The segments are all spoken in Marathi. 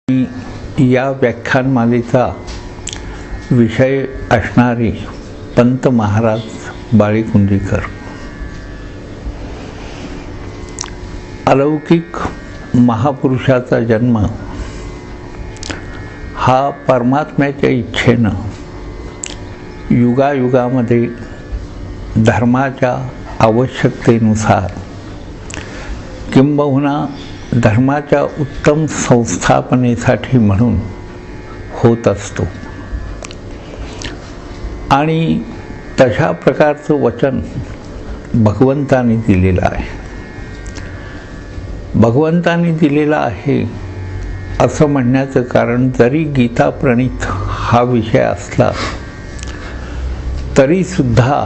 या व्याख्यानमालेचा विषय असणारे पंत महाराज बाळीकुंजीकर. अलौकिक महापुरुषाचा जन्म हा परमात्म्याच्या इच्छेनं युगायुगामध्ये धर्माच्या आवश्यकतेनुसार किंबहुना धर्माच्या उत्तम संस्थापनेसाठी म्हणून होत असतो आणि तशा प्रकारचं वचन भगवंतांनी दिलेलं आहे. भगवंतांनी दिलेलं आहे असं म्हणण्याचं कारण, जरी गीता प्रणीत हा विषय असला तरीसुद्धा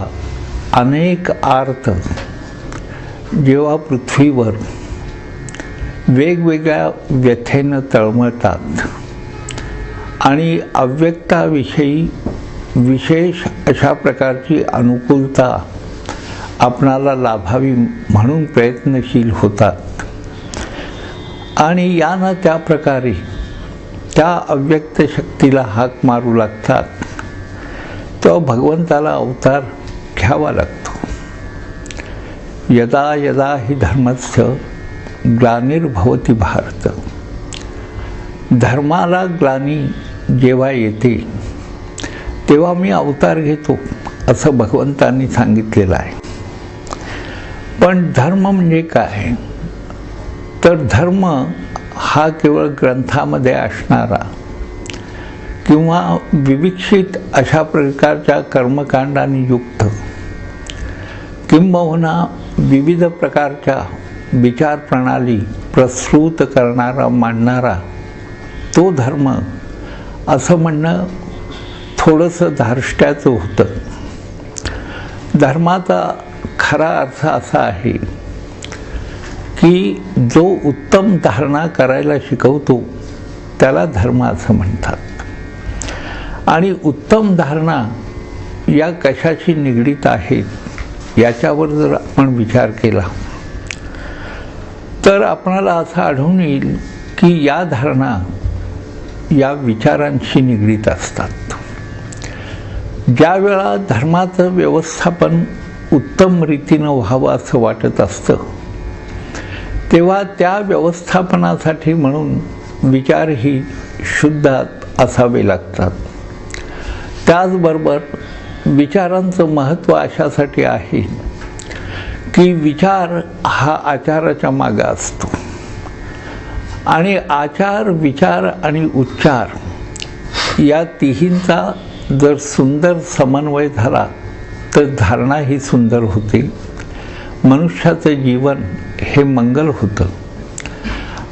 अनेक आर्त जेव्हा पृथ्वीवर वेगवेगळ्या व्यथेनं तळमळतात आणि अव्यक्ताविषयी विशेष अशा प्रकारची अनुकूलता आपणाला लाभावी म्हणून प्रयत्नशील होतात आणि यानं त्या प्रकारे त्या अव्यक्त शक्तीला हाक मारू लागतात, तेव्हा भगवंताला अवतार घ्यावा लागतो. यदा यदा हि धर्मस्य ग्लानिर्भवति भारत. धर्माला ग्लानी जेव्हा येते तेव्हा मी अवतार घेतो असं भगवंतांनी सांगितलेलं आहे. पण धर्म म्हणजे काय? तर धर्म हा केवळ ग्रंथामध्ये असणारा किंवा विविक्षित अशा प्रकारच्या कर्मकांडांनी युक्त किंबहुना विविध प्रकारच्या विचार प्रणाली प्रस्तुत करणारा मांडणारा तो धर्म असं म्हणणं थोडंसं धार्ष्ट्याचं होतं. धर्माचा खरा अर्थ असा आहे की जो उत्तम धारणा करायला शिकवतो त्याला धर्म असं म्हणतात. आणि उत्तम धारणा या कशाशी निगडीत आहेत याच्यावर जर आपण विचार केला तर आपणाला असं आढळून येईल की या धारणा या विचारांशी निगडीत असतात. ज्या वेळा धर्माचं व्यवस्थापन उत्तम रीतीनं व्हावं असं वाटत असतं तेव्हा त्या व्यवस्थापनासाठी म्हणून विचारही शुद्ध असावे लागतात. त्याचबरोबर विचारांचं महत्त्व अशासाठी आहे की विचार हा आचाराच्या मागे असतो आणि आचार, विचार आणि उच्चार या तिहींचा जर सुंदर समन्वय झाला तर धारणा ही सुंदर होते, मनुष्याचं जीवन हे मंगल होतं.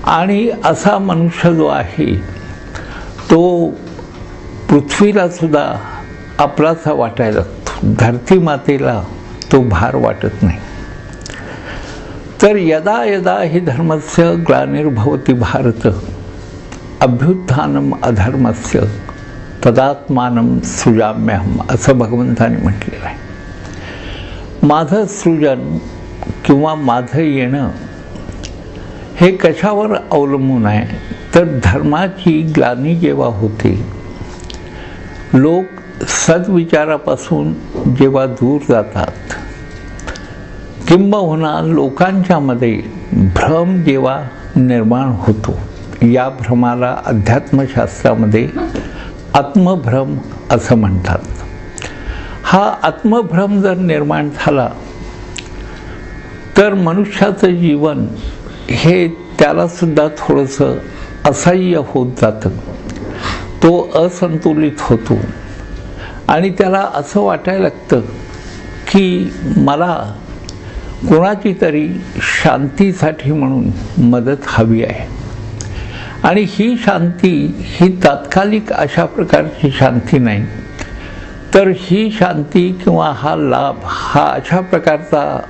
आणि असा मनुष्य जो आहे तो पृथ्वीला सुद्धा आपलासा वाटायला लागतो, धरती मातेला तो भार वाटत नाही. तर यदा यदा हि धर्मस्य ग्लानिर्भवति भारत अभ्युत्थानम अधर्मस्य तदात्मानं सृजाम्यहम असं भगवंतांनी म्हटलेलं आहे. माझं सृजन किंवा माझं येणं हे कशावर अवलंबून आहे? तर धर्माची ग्लानी जेव्हा होते, लोक सद्विचारापासून जेव्हा दूर जातात किंबहुना लोकांच्यामध्ये भ्रम जेव्हा निर्माण होतो, या भ्रमाला अध्यात्मशास्त्रामध्ये आत्मभ्रम असं म्हणतात. हा आत्मभ्रम जर निर्माण झाला तर मनुष्याचं जीवन हे त्याला सुद्धा थोडंसं असह्य होत जातं, तो असंतुलित होतो आणि त्याला असं वाटायला लागतं की मला कोणाची तरी शांतीसाठी म्हणून मदत हवी आहे. आणि ही शांती ही तात्कालिक अशा प्रकारची शांती नाही, तर ही शांती किंवा हा लाभ हा अशा प्रकारचा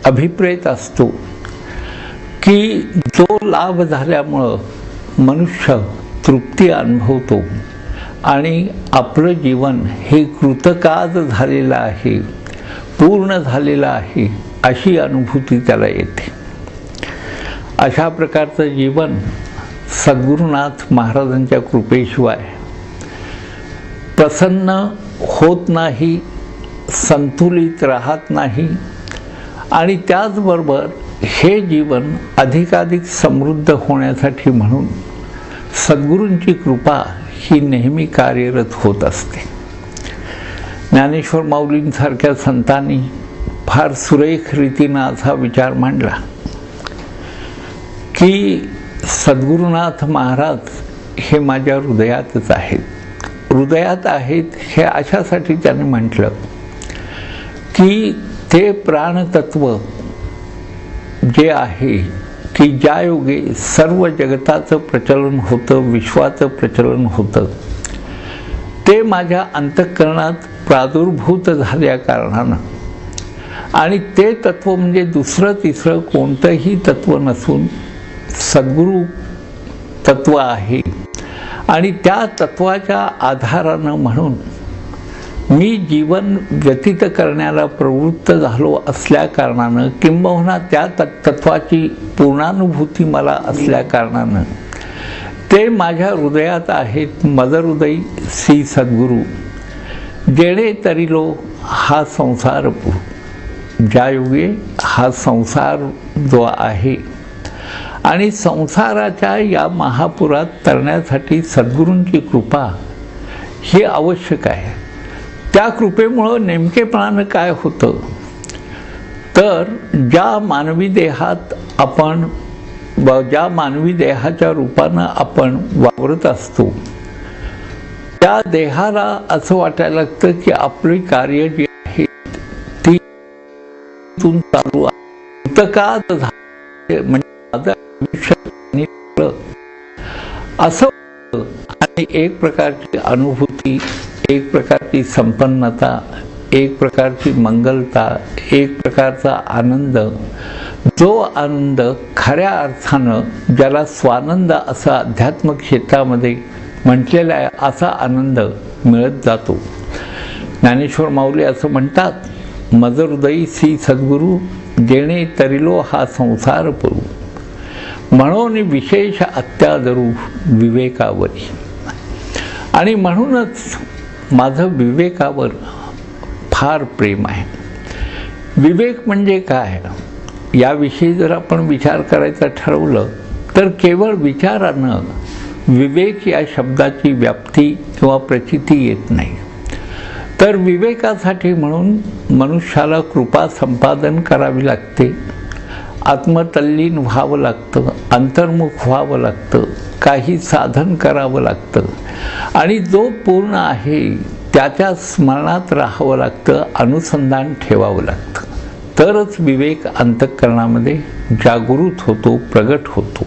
अभिप्रेत असतो की जो लाभ झाल्यामुळं मनुष्य तृप्ती अनुभवतो आणि आपलं जीवन हे कृतकाज झालेलं आहे, पूर्ण झालेलं आहे अशी अनुभूती त्याला येते. अशा प्रकारचं जीवन सद्गुरुनाथ महाराजांच्या कृपेशिवाय प्रसन्न होत नाही, संतुलित राहत नाही आणि त्याचबरोबर हे जीवन अधिकाधिक समृद्ध होण्यासाठी म्हणून सद्गुरूंची कृपा ही नेहमी कार्यरत होत असते. ज्ञानेश्वर माऊलींसारख्या संतांनी फार सुरेख रीतीनं असा विचार मांडला की सद्गुरुनाथ महाराज हे माझ्या हृदयातच आहेत. हृदयात आहेत हे अशासाठी त्याने म्हटलं की ते प्राणतत्व जे आहे की ज्या योगे सर्व जगताचं प्रचलन होतं, विश्वाचं प्रचलन होतं, ते माझ्या अंतःकरणात प्रादुर्भूत झाल्या कारणानं आणि ते तत्व म्हणजे दुसरं तिसरं कोणतंही तत्व नसून सद्गुरू तत्व आहे आणि त्या तत्वाच्या आधारानं म्हणून मी जीवन व्यतीत करण्याला प्रवृत्त झालो असल्या कारणानं किंबहुना त्या तत्वाची पूर्णानुभूती मला असल्या कारणानं ते माझ्या हृदयात आहेत. मदहृदयी श्री सद्गुरू जेणे तरिलो हा संसार ज्या योगे हा संसार जो आहे आणि संसाराच्या या महापुरात तरण्यासाठी सद्गुरूंची कृपा ही आवश्यक आहे. त्या कृपेमुळं नेमकेपणानं काय होतं तर ज्या मानवी देहाच्या रूपानं आपण वावरत असतो त्या देहाला असं वाटायला लागतं की आपली कार्य जी आहेत ती चालू आहे, म्हणजे माझं आयुष्य असं आणि एक प्रकारची अनुभूती, एक प्रकारची संपन्नता, एक प्रकारची मंगलता, एक प्रकारचा आनंद, जो आनंद खऱ्या अर्थानं ज्याला स्वानंद असं अध्यात्म क्षेत्रामध्ये म्हटलेला आहे असा आनंद मिळत जातो. ज्ञानेश्वर माऊली असं म्हणतात, मदहृदयी श्री सद्गुरू जेणे तरिलो हा संसार पुरू, म्हणून विशेष अत्यादरू विवेकावरी. आणि म्हणूनच माझं विवेकावर फार प्रेम आहे. विवेक म्हणजे काय याविषयी जर आपण विचार करायचा ठरवलं तर केवळ विचारानं विवेक या शब्दाची व्याप्ती किंवा प्रचिती येत नाही. तर विवेकासाठी म्हणून मनुष्याला कृपा संपादन करावी लागते, आत्मतल्लीन व्हावं लागतं, अंतर्मुख व्हावं लागतं, काही साधन करावं लागतं आणि जो पूर्ण आहे त्याच्या स्मरणात राहावं लागतं, अनुसंधान ठेवावं लागतं. तरच विवेक अंतःकरणामध्ये जागृत होतो, प्रगट होतो.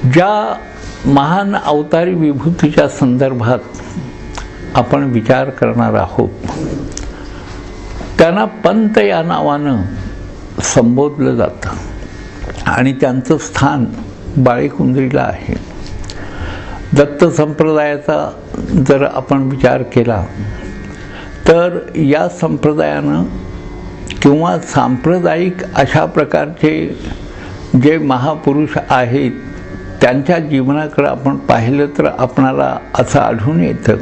ज्या महान अवतारी विभूतीच्या संदर्भात आपण विचार करणार आहोत त्यांना पंत या नावानं संबोधलं जातं आणि त्यांचं स्थान बाळेकुंद्रीला आहे. दत्त संप्रदायाचा जर आपण विचार केला तर या संप्रदायानं किंवा सांप्रदायिक अशा प्रकारचे जे महापुरुष आहेत त्यांच्या जीवनाकडे आपण पाहिलं तर आपणाला असं आढळून येतं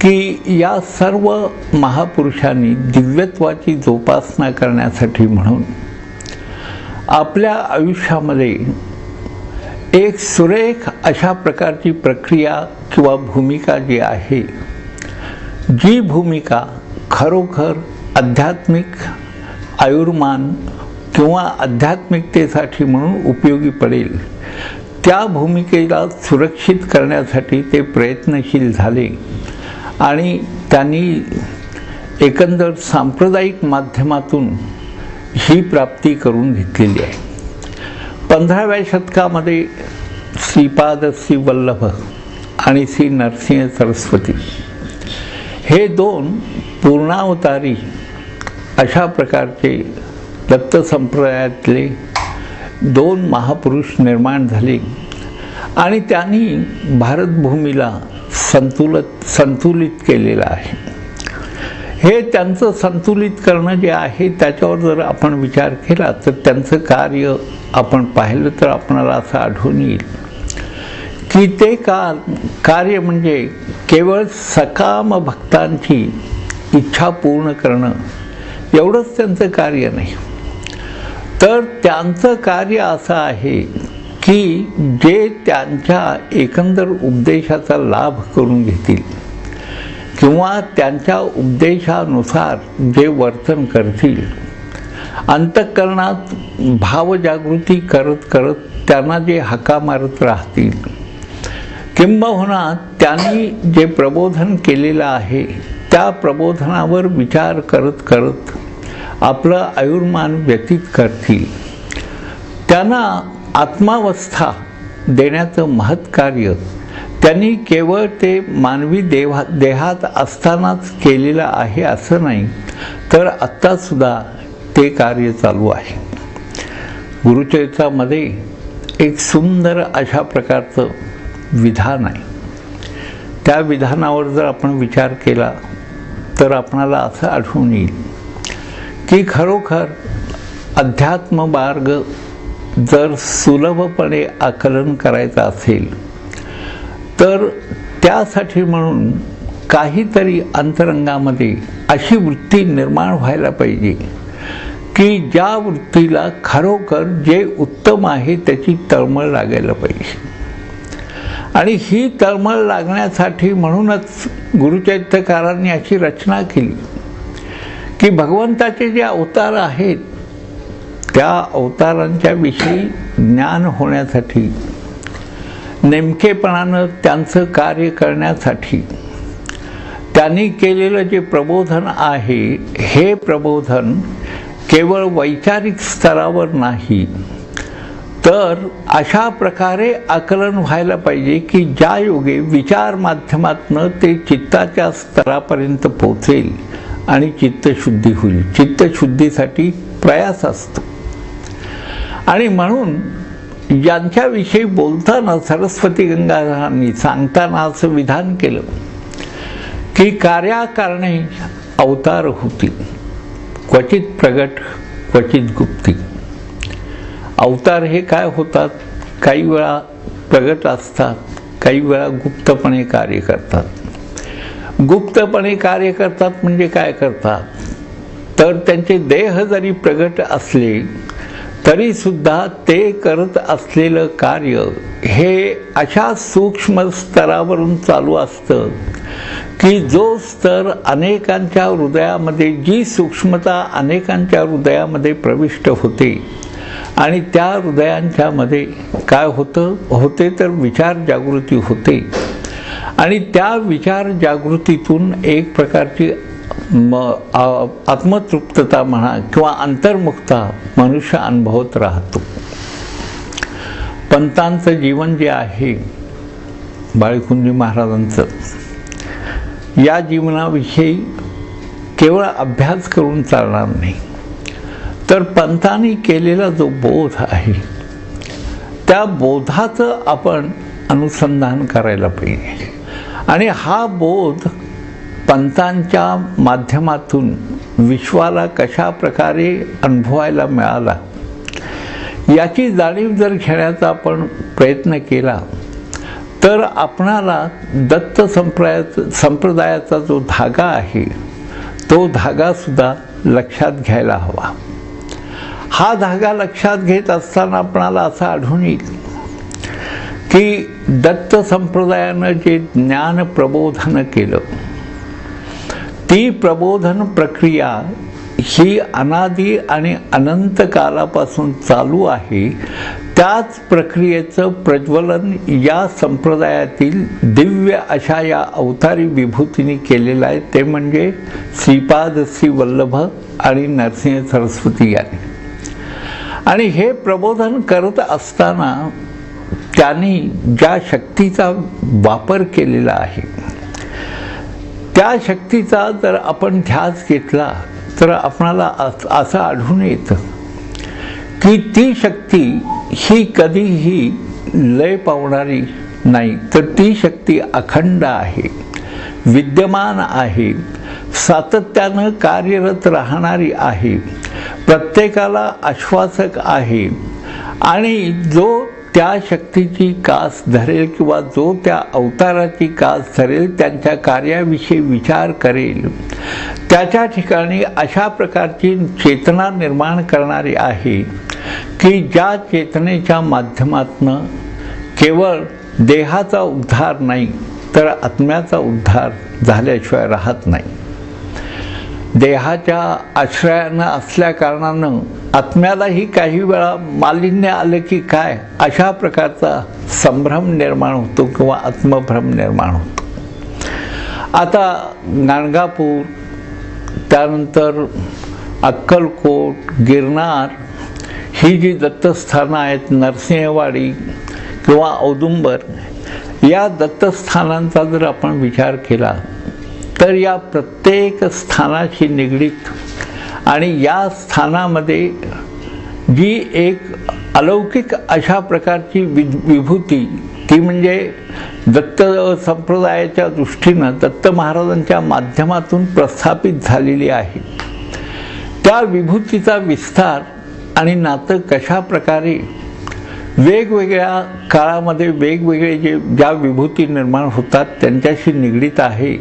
की या सर्व महापुरुषांनी दिव्यत्वाची जोपासना करण्यासाठी म्हणून आपल्या आयुष्यामध्ये एक सुरेख अशा प्रकारची प्रक्रिया किंवा भूमिका जी आहे, जी भूमिका खरोखर आध्यात्मिक आयुर्मान किंवा आध्यात्मिकतेसाठी म्हणून उपयोगी पडेल, त्या भूमिकेला सुरक्षित करण्यासाठी ते प्रयत्नशील झाले आणि त्यांनी एकंदर सांप्रदायिक माध्यमातून ही प्राप्ती करून घेतलेली आहे. 15व्या शतकामध्ये श्रीपाद श्री वल्लभ आणि श्री नरसिंह सरस्वती हे दोन पूर्णावतारी अशा प्रकारचे दत्त संप्रदायातले दोन महापुरुष निर्माण झाले आणि त्यांनी भारतभूमीला संतुलित केलेलं आहे. हे त्यांचं संतुलित करणं जे आहे त्याच्यावर जर आपण विचार केला तर त्यांचं कार्य आपण पाहिलं तर आपणाला असं आढळून येईल की ते कार्य म्हणजे केवळ सकाम भक्तांची इच्छा पूर्ण करणं एवढंच त्यांचं कार्य नाही, तर त्यांचं कार्य असं आहे की जे त्यांच्या एकंदर उपदेशाचा लाभ करून घेतील किंवा त्यांच्या उपदेशानुसार जे वर्तन करतील, अंतःकरणात भावजागृती करत करत त्यांना जे हाका मारत राहतील, किंबहुना त्यांनी जे प्रबोधन केलेलं आहे त्या प्रबोधनावर विचार करत करत आपलं आयुर्मान व्यतीत करतील, त्यांना आत्मावस्था देण्याचं महत्कार्य त्यांनी केवळ ते मानवी देहात असतानाच केलेलं आहे असं नाही, तर आत्तासुद्धा ते कार्य चालू आहे. गुरुचरित्रामध्ये एक सुंदर अशा प्रकारचं विधान आहे. त्या विधानावर जर आपण विचार केला तर आपणाला असं आढळून येईल की खरोखर अध्यात्म मार्ग जर सुलभपणे आकलन करायचं असेल तर त्यासाठी म्हणून काहीतरी अंतरंगामध्ये अशी वृत्ती निर्माण व्हायला पाहिजे की ज्या वृत्तीला खरोखर जे उत्तम आहे त्याची तळमळ लागायला पाहिजे. आणि ही तळमळ लागण्यासाठी म्हणूनच गुरुचरित्रकारांनी अशी रचना केली की भगवंताचे जे अवतार आहेत त्या अवतारांच्या विषयी ज्ञान होण्यासाठी, नेमकेपणानं त्यांचं कार्य करण्यासाठी त्यांनी केलेलं जे प्रबोधन आहे हे प्रबोधन केवळ वैचारिक स्तरावर नाही तर अशा प्रकारे आकलन व्हायला पाहिजे की ज्या योगे विचार माध्यमातनं ते चित्ताच्या स्तरापर्यंत पोहोचेल आणि चित्तशुद्धी होईल. चित्तशुद्धीसाठी प्रयास असतो. आणि म्हणून यांच्याविषयी बोलताना सरस्वती गंगाधरांनी सांगताना असं विधान केलं की कार्याकारणे अवतार होती, क्वचित प्रगट क्वचित गुप्ती. अवतार हे काय होतात, काही वेळा प्रगट असतात, काही वेळा गुप्तपणे कार्य करतात. गुप्तपणे कार्य करतात म्हणजे काय करतात, तर त्यांचे देह जरी प्रगट असले तरी सुद्धा ते करत असलेलं कार्य हे अशा सूक्ष्म स्तरावरून चालू असतं की जो स्तर अनेकांच्या हृदयामध्ये, जी सूक्ष्मता अनेकांच्या हृदयामध्ये प्रविष्ट होते आणि त्या हृदयांच्यामध्ये काय होते तर विचार जागृती होते आणि त्या विचार जागृतीतून एक प्रकारची आत्मतृप्तता म्हणा किंवा अंतर्मुखता मनुष्य अनुभवत राहतो. पंतांचं जीवन जे आहे बाळकुंजी महाराजांचं, या जीवनाविषयी केवळ अभ्यास करून चालणार नाही, तर पंतांनी केलेला जो बोध आहे त्या बोधाचं आपण अनुसंधान करायला पाहिजे. आणि हा बोध पंतांच्या माध्यमातून विश्वाला कशा प्रकारे अनुभवायला मिळाला याची जाणीव जर घेण्याचा आपण प्रयत्न केला तर आपणाला दत्त संप्रदायाचा जो धागा आहे तो धागासुद्धा लक्षात घ्यायला हवा. हा धागा लक्षात घेत असताना आपणाला असं आढळून येईल की दत्त संप्रदायानं जे ज्ञान प्रबोधन केलं ती प्रबोधन प्रक्रिया ही अनादी आणि अनंत कालापासून चालू आहे. त्याच प्रक्रियेचं प्रज्वलन या संप्रदायातील दिव्य अशा या अवतारी विभूतीने केलेलं आहे, ते म्हणजे श्रीपाद श्री वल्लभ आणि नरसिंह सरस्वती यांनी. आणि हे प्रबोधन करत असताना त्यांनी ज्या शक्तीचा वापर केलेला आहे त्या शक्तीचा जर आपण ध्यास घेतला तर आपणाला असं आढळून येतं की ती शक्ती ही कधीही लय पावणारी नाही, तर ती शक्ती अखंड आहे, विद्यमान आहे, सातत्यानं कार्यरत राहणारी आहे, प्रत्येकाला आश्वासक आहे आणि जो त्या शक्तीची कास धरेल किंवा जो त्या अवताराची कास धरेल, त्यांच्या कार्याविषयी विचार करेल, त्याच्या ठिकाणी अशा प्रकारची चेतना निर्माण करणारी आहे की ज्या चेतनेच्या माध्यमातून केवळ देहाचा उद्धार नाही तर आत्म्याचा उद्धार झाल्याशिवाय राहत नाही. देहाच्या आश्रयानं असल्या कारणानं आत्म्यालाही काही वेळा मालिन्य आलं की काय अशा प्रकारचा संभ्रम निर्माण होतो किंवा आत्मभ्रम निर्माण होतो. आता गाणगापूर, त्यानंतर अक्कलकोट, गिरनार ही जी दत्तस्थानं आहेत, नरसिंहवाडी किंवा औदुंबर, या दत्तस्थानांचा जर आपण विचार केला तर या प्रत्येक स्थानाशी निगडीत आणि या स्थानामध्ये जी एक अलौकिक अशा प्रकारची विभूती, ती म्हणजे दत्त संप्रदायाच्या दृष्टीनं दत्त महाराजांच्या माध्यमातून प्रस्थापित झालेली आहे. त्या विभूतीचा विस्तार आणि नातं कशा प्रकारे वेगवेगळ्या काळामध्ये वेगवेगळे ज्या विभूती निर्माण होतात त्यांच्याशी निगडीत आहे,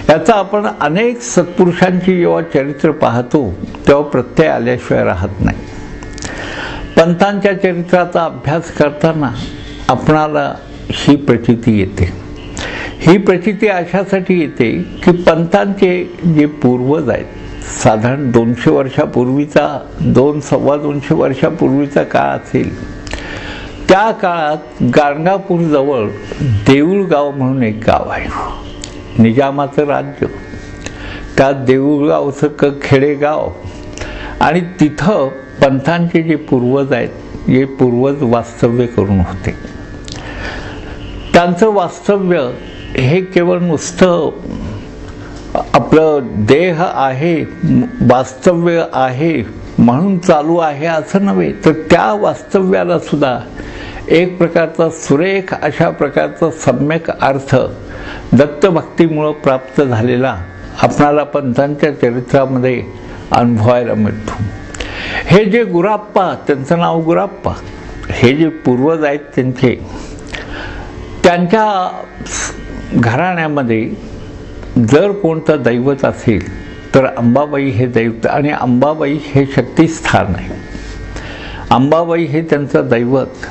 याचा आपण अनेक सत्पुरुषांची जेव्हा चरित्र पाहतो तेव्हा प्रत्यय आल्याशिवाय राहत नाही. पंथांच्या चरित्राचा अभ्यास करताना आपणाला ही प्रचिती येते. ही प्रचिती अशासाठी येते की पंथांचे जे पूर्वज आहेत, साधारण 200 वर्षापूर्वीचा, 200-225 वर्षापूर्वीचा काळ असेल, त्या काळात गाणगापूर जवळ देऊळगाव म्हणून एक गाव आहे, निजामाचं राज्य. त्या देऊळगावचं खेडेगाव, आणि तिथं पंथांचे जे पूर्वज आहेत, जे पूर्वज वास्तव्य करून होते. त्यांचं वास्तव्य हे केवळ नुसतं आपलं देह आहे, वास्तव्य आहे म्हणून चालू आहे असं नव्हे, तर त्या वास्तव्याला सुद्धा एक प्रकारचा सुरेख अशा प्रकारचा सम्यक अर्थ दत्तभक्तीमुळं प्राप्त झालेला आपणाला पंथांच्या चरित्रामध्ये अनुभवायला मिळतो. हे जे गुराप्पा, त्यांचं नाव गुराप्पा, हे जे पूर्वज आहेत त्यांच्या घराण्यामध्ये जर कोणतं दैवत असेल तर अंबाबाई हे दैवत, आणि अंबाबाई हे शक्तिस्थान आहे. अंबाबाई हे त्यांचं दैवत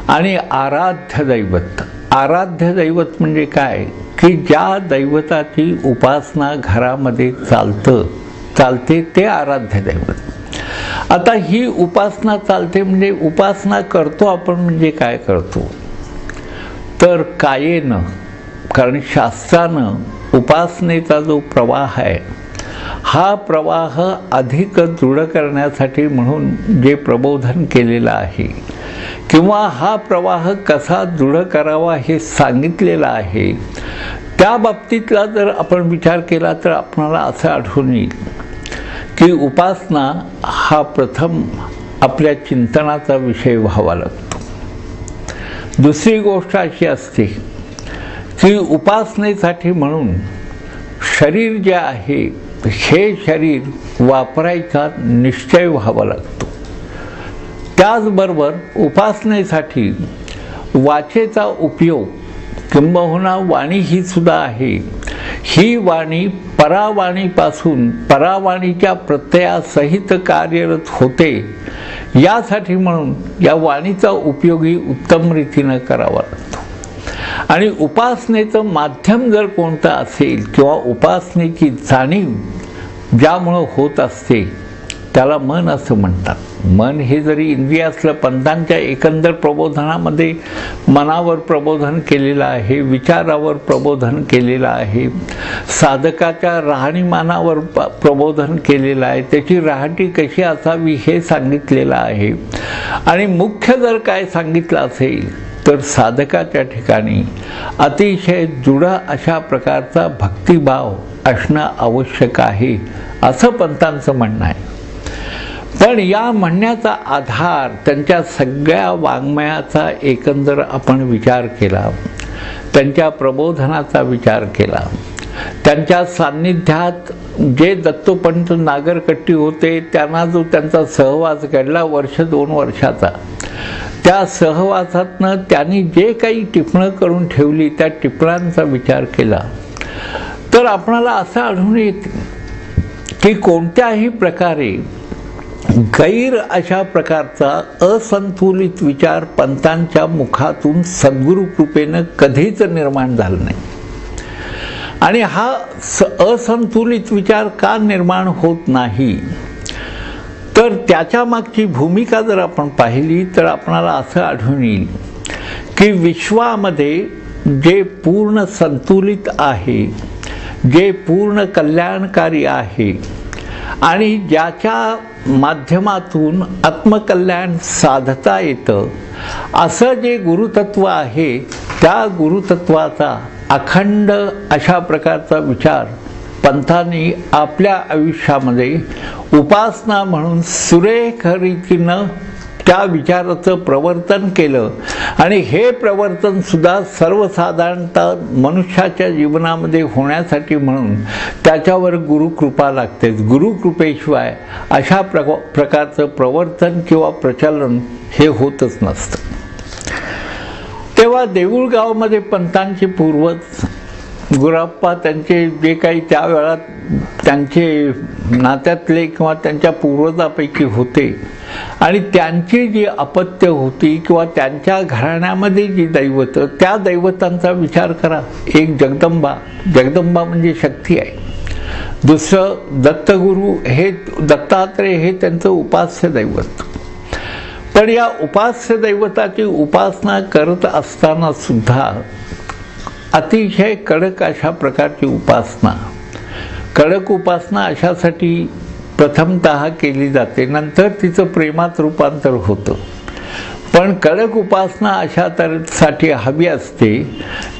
आणि आराध्य दैवत. आराध्य दैवत म्हणजे काय की ज्या दैवताची उपासना घरामध्ये चालते ते आराध्य दैवत. आता ही उपासना चालते म्हणजे उपासना करतो आपण म्हणजे काय करतो तर कायेनं, कारण शास्त्रानं उपासनेचा जो प्रवाह आहे हा प्रवाह अधिक दृढ करण्यासाठी म्हणून जे प्रबोधन केलेलं आहे किंवा हा प्रवाह कसा दृढ करावा हे सांगितलेलं आहे, त्या बाबतीतला जर आपण विचार केला तर आपणाला असं आढळून येईल की उपासना हा प्रथम आपल्या चिंतनाचा विषय व्हावा लागतो. दुसरी गोष्ट अशी असते की उपासनेसाठी म्हणून शरीर जे आहे हे शरीर वापरायचा निश्चय व्हावा लागतो. त्याचबरोबर उपासनेसाठी वाचेचा उपयोग किंबहुना वाणी ही सुद्धा आहे. ही वाणी परावाणीपासून परावाणीच्या प्रत्ययासहित कार्यरत होते, यासाठी म्हणून या वाणीचा उपयोगही उत्तम रीतीनं करावा लागतो. आणि उपासनेचं माध्यम जर कोणतं असेल किंवा उपासनेची जाणीव ज्यामुळं होत असते त्याला मन असं म्हणतात. मन हे जरी इंद्रिय असलं, पंथांच्या एकंदर प्रबोधनामध्ये मनावर प्रबोधन केलेलं आहे, विचारावर प्रबोधन केलेलं आहे, साधकाच्या राहणीमानावर प्रबोधन केलेलं आहे, त्याची राहटी कशी असावी हे सांगितलेलं आहे. आणि मुख्य जर काय सांगितलं असेल तर साधकाच्या ठिकाणी अतिशय दृढ अशा प्रकारचा भक्तिभाव असणं आवश्यक आहे असं पंथांचं म्हणणं आहे. पण या म्हणण्याचा आधार त्यांच्या सगळ्या वाङ्मयाचा एकंदर आपण विचार केला, त्यांच्या प्रबोधनाचा विचार केला त्यांच्या सान्निध्यात जे दत्तोपंत नागरकट्टी होते त्यांना जो त्यांचा सहवास घडला 1-2 वर्षाचा, त्या सहवासातनं त्यांनी जे काही टिपणं करून ठेवली त्या टिपणांचा विचार केला तर आपणाला असं आढळून येते की कोणत्याही प्रकारे गैर अशा प्रकारचा असंतुलित विचार पंतांच्या मुखातून सद्गुरु कृपेनं कधीच निर्माण झाला नाही. आणि हा असंतुलित विचार का निर्माण होत नाही तर त्याच्या मागची भूमिका जर आपण पाहिली तर आपणाला असं आढळून येईल की विश्वामध्ये जे पूर्ण संतुलित आहे, जे पूर्ण कल्याणकारी आहे आणि ज्याच्या माध्यमातून आत्मकल्याण साधता येतं असं जे गुरुतत्व आहे, त्या गुरुतत्वाचा अखंड अशा प्रकारचा विचार पंथांनी आपल्या आयुष्यामध्ये उपासना म्हणून सुरेख रीतीनं त्या विचाराचं प्रवर्तन केलं. आणि हे प्रवर्तन सुद्धा सर्वसाधारणतः मनुष्याच्या जीवनामध्ये होण्यासाठी म्हणून त्याच्यावर गुरुकृपा लागतेच. गुरुकृपेशिवाय अशा प्रकारचं प्रवर्तन किंवा प्रचलन हे होतच नसतं. तेव्हा देऊळगावमध्ये पंतांचे पूर्वज गुराप्पा त्यांचे जे काही त्यावेळात त्यांचे नात्यातले किंवा त्यांच्या पूर्वजापैकी होते आणि त्यांची जी अपत्य होती किंवा त्यांच्या घराण्यामध्ये जी दैवतं, त्या दैवतांचा विचार करा. एक जगदंबा, जगदंबा म्हणजे शक्ती आहे. दुसरं दत्तगुरु, हे दत्तात्रेय हे त्यांचं उपास्य दैवत. पण या उपास्य दैवताची उपासना करत असताना सुद्धा अतिशय कडक अशा प्रकारची उपासना, कडक उपासना अशासाठी प्रथमतः केली जाते, नंतर तिचं प्रेमात रूपांतर होतं. पण कडक उपासना अशा साठी हवी असते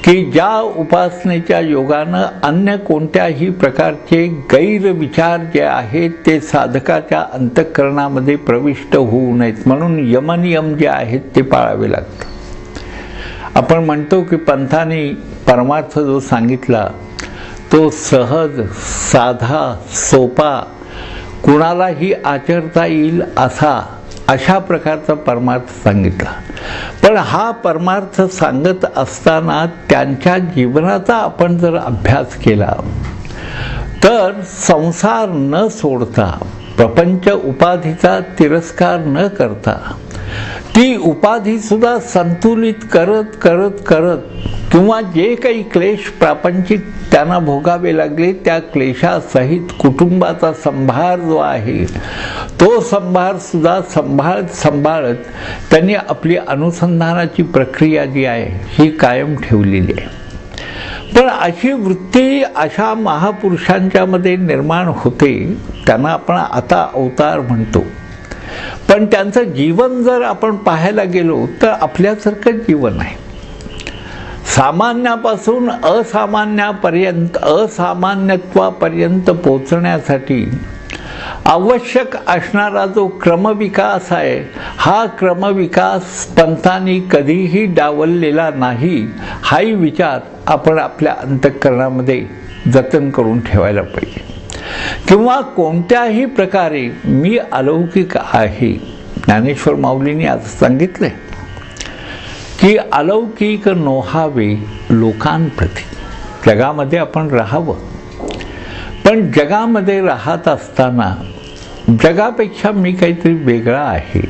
की ज्या उपासनेच्या योगानं अन्य कोणत्याही प्रकारचे गैरविचार जे आहेत ते साधकाच्या अंतःकरणामध्ये प्रविष्ट होऊ नयेत. म्हणून यमनियम जे आहेत ते पाळावे लागतात. आपण म्हणतो की पंथाने परमार्थ जो सांगितला तो सहज, साधा, सोपा, कुणालाही आचरता येईल अशा प्रकारचा परमार्थ सांगितला. पण हा परमार्थ सांगत असताना त्यांच्या जीवनाचा आपण जर अभ्यास केला तर संसार न सोडता, प्रपंच उपाधीचा तिरस्कार न करता, ती उपाधी सुद्धा संतुलित करत करत करत किंवा जे काही क्लेश प्रापंचिक त्यांना भोगावे लागले त्या क्लेशासहित कुटुंबाचा संभार जो आहे तो संभार सुद्धा सांभाळत त्यांनी आपली अनुसंधानाची प्रक्रिया जी आहे ही कायम ठेवलेली आहे. पण अशी वृत्ती अशा महापुरुषांच्या मध्ये निर्माण होते, त्यांना आपण आता अवतार म्हणतो. पण त्यांचं जीवन जर आपण पाहायला गेलो तर आपल्यासारखं जीवन आहे. सामान्यापासून असामान्यापर्यंत, असामान्यत्वापर्यंत पोचण्यासाठी आवश्यक असणारा जो क्रमविकास आहे हा क्रमविकास पंथांनी कधीही डावललेला नाही. हाही विचार आपण आपल्या अंतःकरणामध्ये जतन करून ठेवायला पाहिजे. किंवा कोणत्याही प्रकारे मी अलौकिक आहे. ज्ञानेश्वर माऊलींनी आज सांगितले की अलौकिक नोहावे लोकांप्रती. जगामध्ये आपण राहावं, पण जगामध्ये राहत असताना जगापेक्षा मी काहीतरी वेगळा आहे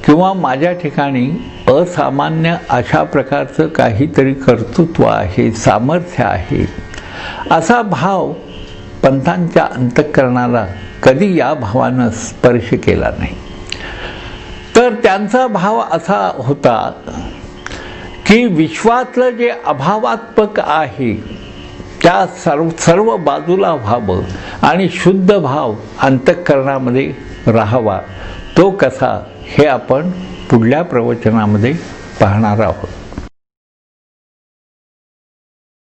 किंवा माझ्या ठिकाणी असामान्य अशा प्रकारचं काहीतरी कर्तृत्व आहे, सामर्थ्य आहे, असा भाव पंथांच्या अंतःकरणाला कधी या भावानं स्पर्श केला नाही. तर त्यांचा भाव असा होता की विश्वातलं जे अभावात्मक आहे त्या सर्व बाजूला व्हावं आणि शुद्ध भाव अंतःकरणामध्ये राहावा. तो कसा हे आपण पुढल्या प्रवचनामध्ये पाहणार आहोत.